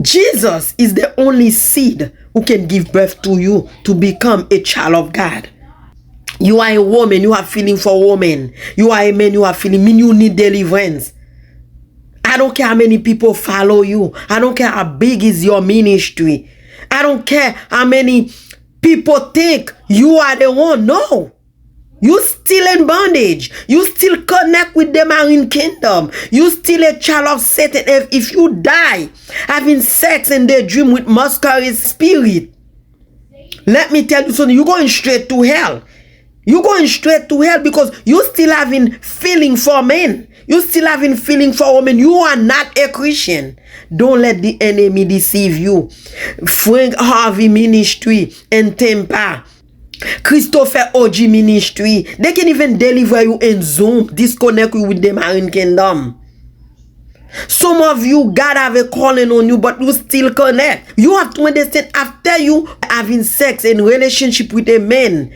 Jesus is the only seed who can give birth to you to become a child of God. You are a woman, you have feeling for women. You are a man, you have feeling, mean you need deliverance. I don't care how many people follow you. I don't care how big is your ministry. I don't care how many people think you are the one. No. You still in bondage. You still connect with the marine kingdom. You still a child of Satan. If you die having sex in the dream with masquerade spirit, let me tell you something. You're going straight to hell. You're going straight to hell because you still having feeling for men. You still having feeling for women. You are not a Christian. Don't let the enemy deceive you. Frank Harvey ministry and Tampa, Christopher OG ministry, they can even deliver you in Zoom, disconnect you with the marine kingdom. Some of you, God have a calling on you, but you still connect. You have to understand, after you having sex and relationship with a man,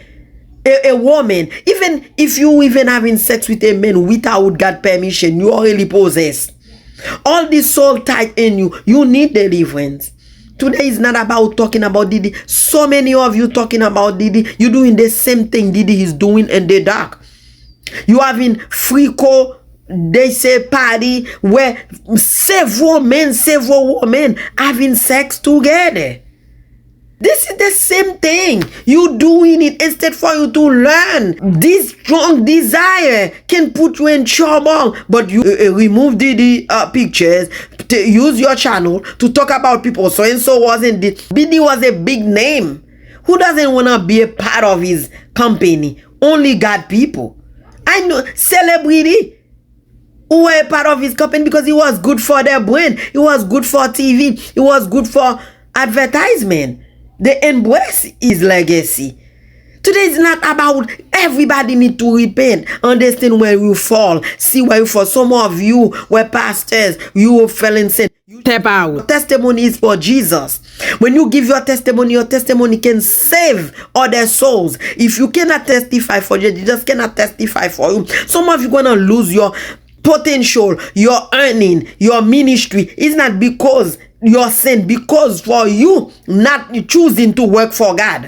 a woman, even if you even having sex with a man without God permission, you already possessed. All this soul tight in you, you need deliverance. Today is not about talking about Didi. So many of you talking about Didi, you doing the same thing Didi is doing in the dark. You having freako, they say party where several men, several women having sex together. This is the same thing. You doing it instead for you to learn. This strong desire can put you in trouble. But you remove the pictures, use your channel to talk about people. So and so wasn't this. Biddy was a big name. Who doesn't want to be a part of his company? Only God people. I know celebrity who were a part of his company because it was good for their brand. It was good for TV. It was good for advertisement. They embrace his legacy. Today is not about everybody need to repent. Understand where you fall. See where you fall. Some of you were pastors. You fell in sin. You step out. Testimony is for Jesus. When you give your testimony can save other souls. If you cannot testify for Jesus cannot testify for you. Some of you gonna lose your potential, your earning, your ministry. It's not because your sin, because for you not choosing to work for God.